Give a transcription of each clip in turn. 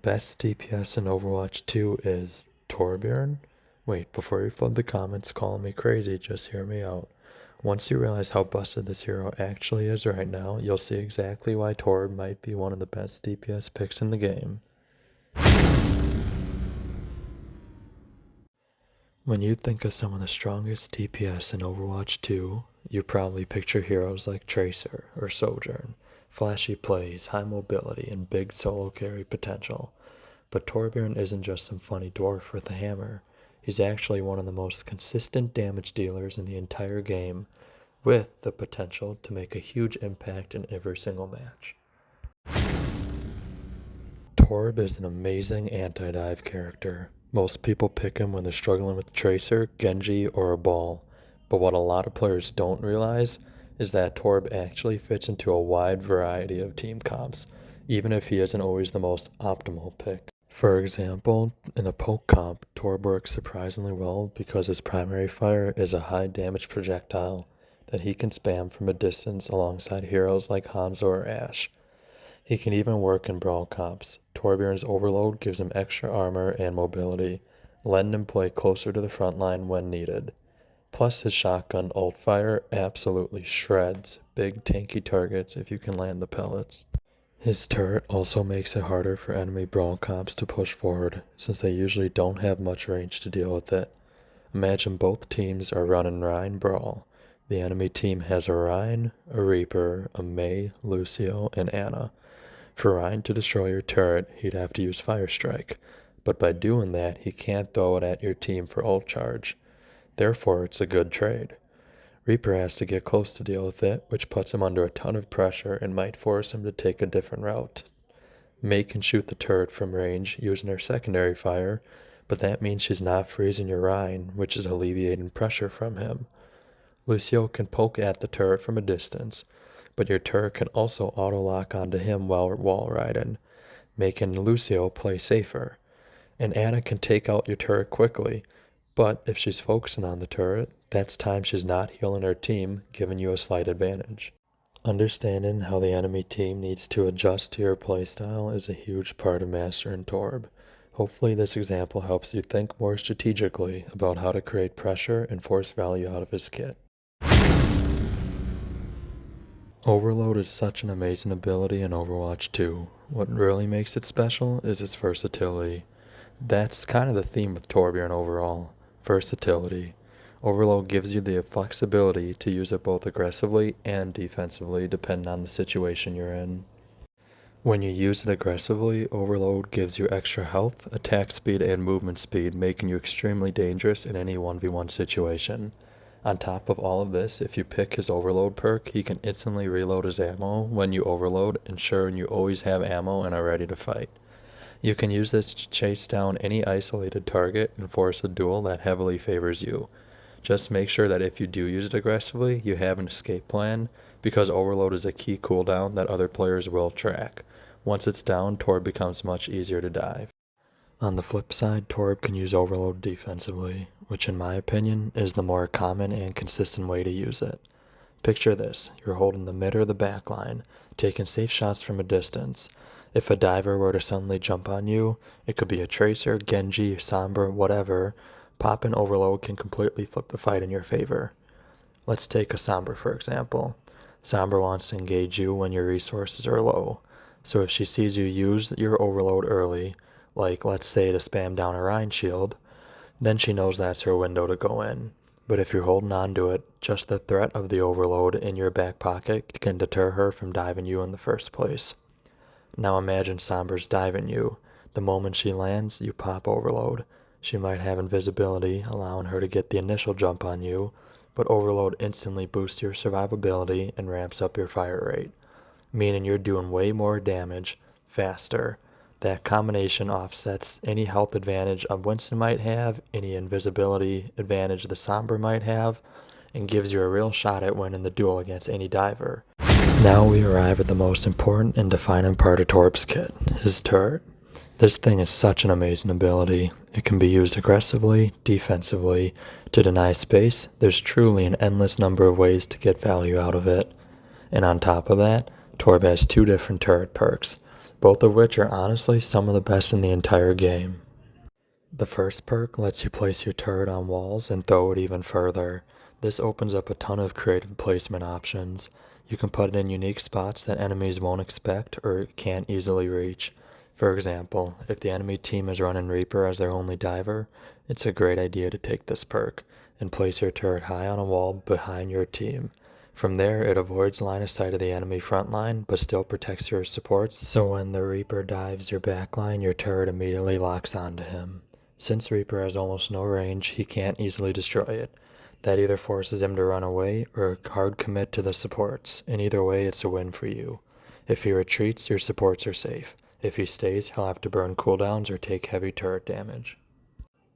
best DPS in Overwatch 2 is Torbjorn? Wait, before you flood the comments calling me crazy, just hear me out. Once you realize how busted this hero actually is right now, you'll see exactly why Torb might be one of the best DPS picks in the game. When you think of some of the strongest DPS in Overwatch 2, you probably picture heroes like Tracer or Sojourn, flashy plays, high mobility, and big solo carry potential. But Torbjorn isn't just some funny dwarf with a hammer. He's actually one of the most consistent damage dealers in the entire game, with the potential to make a huge impact in every single match. Torb is an amazing anti-dive character. Most people pick him when they're struggling with Tracer, Genji, or a ball. But what a lot of players don't realize is that Torb actually fits into a wide variety of team comps, even if he isn't always the most optimal pick. For example, in a poke comp, Torb works surprisingly well because his primary fire is a high damage projectile that he can spam from a distance alongside heroes like Hanzo or Ashe. He can even work in brawl comps. Torbjorn's overload gives him extra armor and mobility, letting him play closer to the front line when needed. Plus his shotgun ult fire absolutely shreds big tanky targets if you can land the pellets. His turret also makes it harder for enemy brawl comps to push forward, since they usually don't have much range to deal with it. Imagine both teams are running Rhine Brawl. The enemy team has a Rhine, a Reaper, a Mei, Lucio, and Ana. For Rhine to destroy your turret, he'd have to use Fire Strike, but by doing that, he can't throw it at your team for ult charge. Therefore, it's a good trade. Reaper has to get close to deal with it, which puts him under a ton of pressure and might force him to take a different route. Mei can shoot the turret from range using her secondary fire, but that means she's not freezing your Rhine, which is alleviating pressure from him. Lucio can poke at the turret from a distance, but your turret can also auto-lock onto him while wall riding, making Lucio play safer. And Ana can take out your turret quickly, but if she's focusing on the turret, that's time she's not healing her team, giving you a slight advantage. Understanding how the enemy team needs to adjust to your playstyle is a huge part of mastering Torb. Hopefully this example helps you think more strategically about how to create pressure and force value out of his kit. Overload is such an amazing ability in Overwatch 2. What really makes it special is its versatility. That's kind of the theme with Torbjorn overall. Versatility. Overload gives you the flexibility to use it both aggressively and defensively depending on the situation you're in. When you use it aggressively, Overload gives you extra health, attack speed, and movement speed, making you extremely dangerous in any 1v1 situation. On top of all of this, if you pick his Overload perk, he can instantly reload his ammo when you overload, ensuring you always have ammo and are ready to fight. You can use this to chase down any isolated target and force a duel that heavily favors you. Just make sure that if you do use it aggressively, you have an escape plan, because Overload is a key cooldown that other players will track. Once it's down, Torb becomes much easier to dive. On the flip side, Torb can use Overload defensively, which in my opinion is the more common and consistent way to use it. Picture this, you're holding the mid or the back line, taking safe shots from a distance. If a diver were to suddenly jump on you, it could be a Tracer, Genji, Sombra, whatever, popping Overload can completely flip the fight in your favor. Let's take a Sombra for example. Sombra wants to engage you when your resources are low, so if she sees you use your Overload early, like let's say to spam down a Rhine shield, then she knows that's her window to go in. But if you're holding on to it, just the threat of the Overload in your back pocket can deter her from diving you in the first place. Now imagine Sombra's diving you. The moment she lands, you pop Overload. She might have invisibility, allowing her to get the initial jump on you, but Overload instantly boosts your survivability and ramps up your fire rate, meaning you're doing way more damage, faster. That combination offsets any health advantage a Winston might have, any invisibility advantage the Sombra might have, and gives you a real shot at winning the duel against any diver. Now we arrive at the most important and defining part of Torb's kit, his turret. This thing is such an amazing ability. It can be used aggressively, defensively. To deny space, there's truly an endless number of ways to get value out of it. And on top of that, Torb has two different turret perks. both of which are honestly some of the best in the entire game. The first perk lets you place your turret on walls and throw it even further. This opens up a ton of creative placement options. You can put it in unique spots that enemies won't expect or can't easily reach. For example, if the enemy team is running Reaper as their only diver, it's a great idea to take this perk and place your turret high on a wall behind your team. From there, it avoids line of sight of the enemy front line, but still protects your supports, so when the Reaper dives your backline, your turret immediately locks onto him. Since Reaper has almost no range, he can't easily destroy it. That either forces him to run away or hard commit to the supports. In either way, it's a win for you. If he retreats, your supports are safe. If he stays, he'll have to burn cooldowns or take heavy turret damage.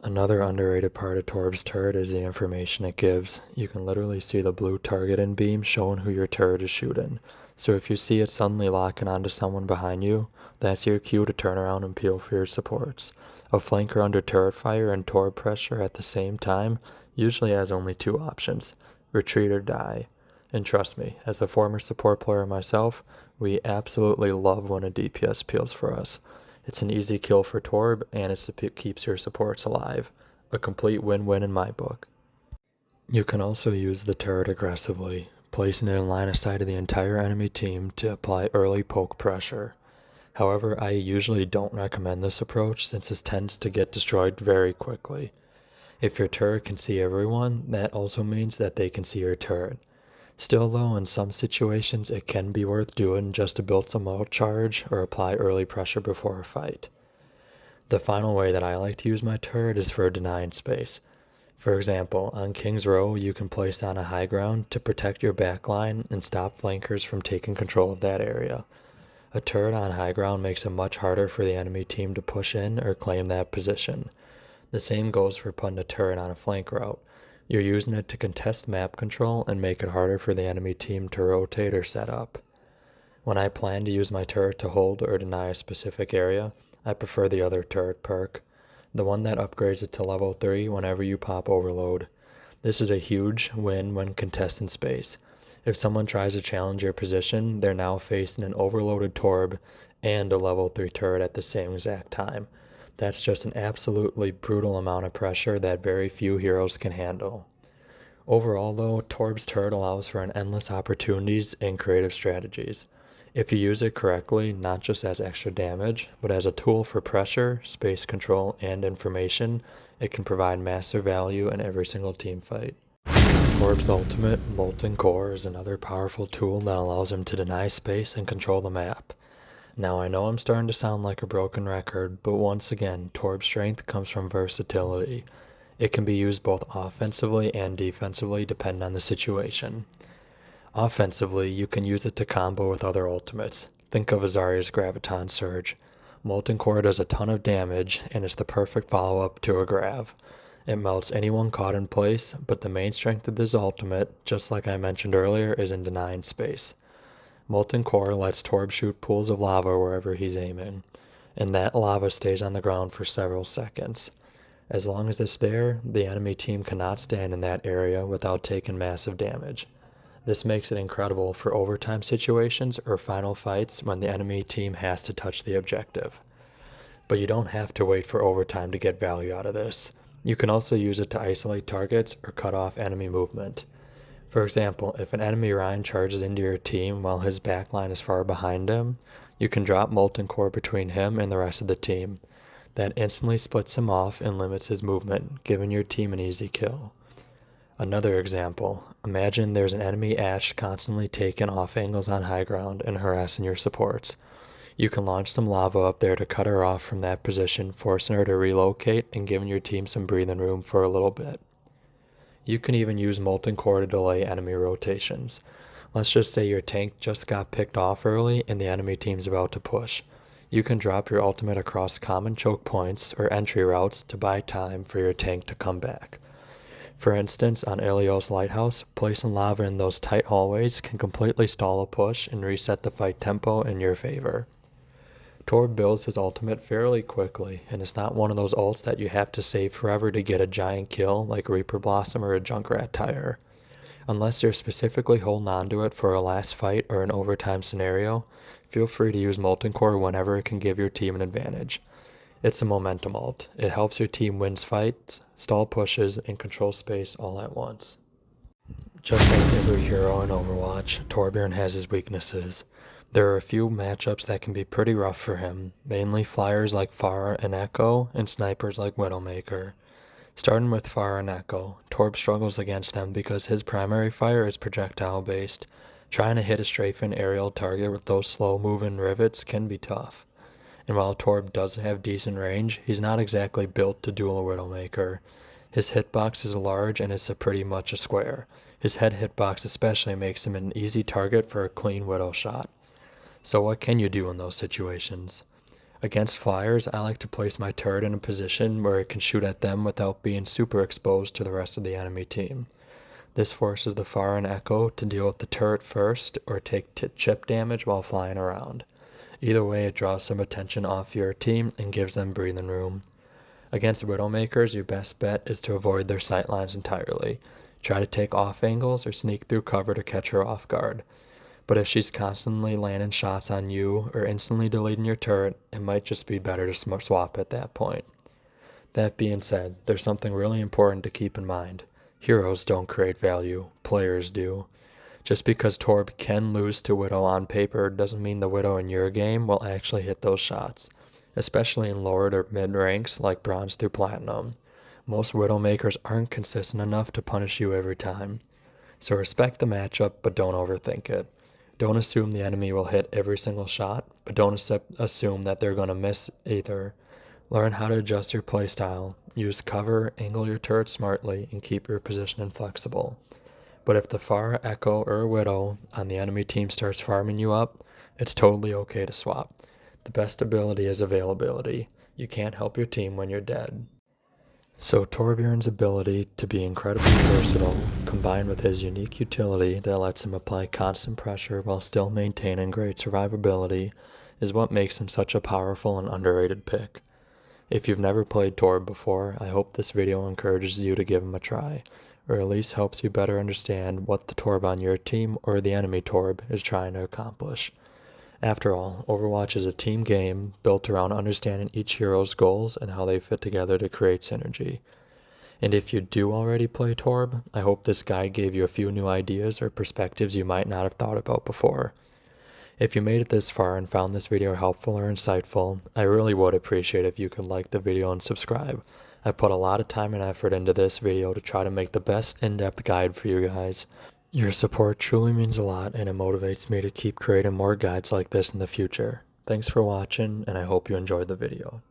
Another underrated part of Torb's turret is the information it gives. You can literally see the blue target in beam showing who your turret is shooting. So if you see it suddenly locking onto someone behind you, that's your cue to turn around and peel for your supports. A flanker under turret fire and Torb pressure at the same time usually has only two options: retreat or die. And trust me, as a former support player myself, we absolutely love when a DPS peels for us. It's an easy kill for Torb, and it keeps your supports alive. A complete win-win in my book. You can also use the turret aggressively, placing it in line of sight of the entire enemy team to apply early poke pressure. However, I usually don't recommend this approach since this tends to get destroyed very quickly. If your turret can see everyone, that also means that they can see your turret. Still though, in some situations it can be worth doing just to build some ult charge or apply early pressure before a fight. The final way that I like to use my turret is for denying space. For example, on King's Row you can place on a high ground to protect your backline and stop flankers from taking control of that area. A turret on high ground makes it much harder for the enemy team to push in or claim that position. The same goes for putting a turret on a flank route. You're using it to contest map control and make it harder for the enemy team to rotate or set up. When I plan to use my turret to hold or deny a specific area, I prefer the other turret perk, the one that upgrades it to level 3 whenever you pop overload. This is a huge win when contesting space. If someone tries to challenge your position, they're now facing an overloaded Torb and a level 3 turret at the same exact time. That's just an absolutely brutal amount of pressure that very few heroes can handle. Overall though, Torb's turret allows for an endless opportunities and creative strategies. If you use it correctly, not just as extra damage, but as a tool for pressure, space control, and information, it can provide massive value in every single team fight. Torb's ultimate, Molten Core, is another powerful tool that allows him to deny space and control the map. Now I know I'm starting to sound like a broken record, but once again, Torb's strength comes from versatility. It can be used both offensively and defensively depending on the situation. Offensively, you can use it to combo with other ultimates. Think of Azaria's Graviton Surge. Molten Core does a ton of damage, and it's the perfect follow-up to a Grav. It melts anyone caught in place, but the main strength of this ultimate, just like I mentioned earlier, is in denying space. Molten Core lets Torb shoot pools of lava wherever he's aiming, and that lava stays on the ground for several seconds. As long as it's there, the enemy team cannot stand in that area without taking massive damage. This makes it incredible for overtime situations or final fights when the enemy team has to touch the objective. But you don't have to wait for overtime to get value out of this. You can also use it to isolate targets or cut off enemy movement. For example, if an enemy Ryan charges into your team while his backline is far behind him, you can drop Molten Core between him and the rest of the team. That instantly splits him off and limits his movement, giving your team an easy kill. Another example, imagine there's an enemy Ashe constantly taking off angles on high ground and harassing your supports. You can launch some lava up there to cut her off from that position, forcing her to relocate and giving your team some breathing room for a little bit. You can even use Molten Core to delay enemy rotations. Let's just say your tank just got picked off early and the enemy team's about to push. You can drop your ultimate across common choke points or entry routes to buy time for your tank to come back. For instance, on Ilios Lighthouse, placing lava in those tight hallways can completely stall a push and reset the fight tempo in your favor. Torb builds his ultimate fairly quickly, and it's not one of those ults that you have to save forever to get a giant kill like Reaper Blossom or a Junkrat Tire. Unless you're specifically holding onto it for a last fight or an overtime scenario, feel free to use Molten Core whenever it can give your team an advantage. It's a momentum ult. It helps your team win fights, stall pushes, and control space all at once. Just like every hero in Overwatch, Torbjorn has his weaknesses. There are a few matchups that can be pretty rough for him, mainly flyers like Pharah and Echo, and snipers like Widowmaker. Starting with Pharah and Echo, Torb struggles against them because his primary fire is projectile based. Trying to hit a strafing aerial target with those slow-moving rivets can be tough. And while Torb does have decent range, he's not exactly built to duel a Widowmaker. His hitbox is large and it's pretty much a square. His head hitbox especially makes him an easy target for a clean Widow shot. So what can you do in those situations? Against flyers, I like to place my turret in a position where it can shoot at them without being super exposed to the rest of the enemy team. This forces the Pharah and Echo to deal with the turret first or take chip damage while flying around. Either way, it draws some attention off your team and gives them breathing room. Against Widowmakers, your best bet is to avoid their sightlines entirely. Try to take off angles or sneak through cover to catch her off guard. But if she's constantly landing shots on you or instantly deleting your turret, it might just be better to swap at that point. That being said, there's something really important to keep in mind. Heroes don't create value, players do. Just because Torb can lose to Widow on paper doesn't mean the Widow in your game will actually hit those shots, especially in lower or mid ranks like Bronze through Platinum. Most Widowmakers aren't consistent enough to punish you every time. So respect the matchup, but don't overthink it. Don't assume the enemy will hit every single shot, but don't assume that they're going to miss either. Learn how to adjust your playstyle. Use cover, angle your turret smartly, and keep your positioning flexible. But if the Pharah, Echo, or Widow on the enemy team starts farming you up, it's totally okay to swap. The best ability is availability. You can't help your team when you're dead. So Torbjorn's ability to be incredibly versatile, combined with his unique utility that lets him apply constant pressure while still maintaining great survivability, is what makes him such a powerful and underrated pick. If you've never played Torb before, I hope this video encourages you to give him a try, or at least helps you better understand what the Torb on your team or the enemy Torb is trying to accomplish. After all, Overwatch is a team game built around understanding each hero's goals and how they fit together to create synergy. And if you do already play Torb, I hope this guide gave you a few new ideas or perspectives you might not have thought about before. If you made it this far and found this video helpful or insightful, I really would appreciate if you could like the video and subscribe. I put a lot of time and effort into this video to try to make the best in-depth guide for you guys. Your support truly means a lot and it motivates me to keep creating more guides like this in the future. Thanks for watching and I hope you enjoyed the video.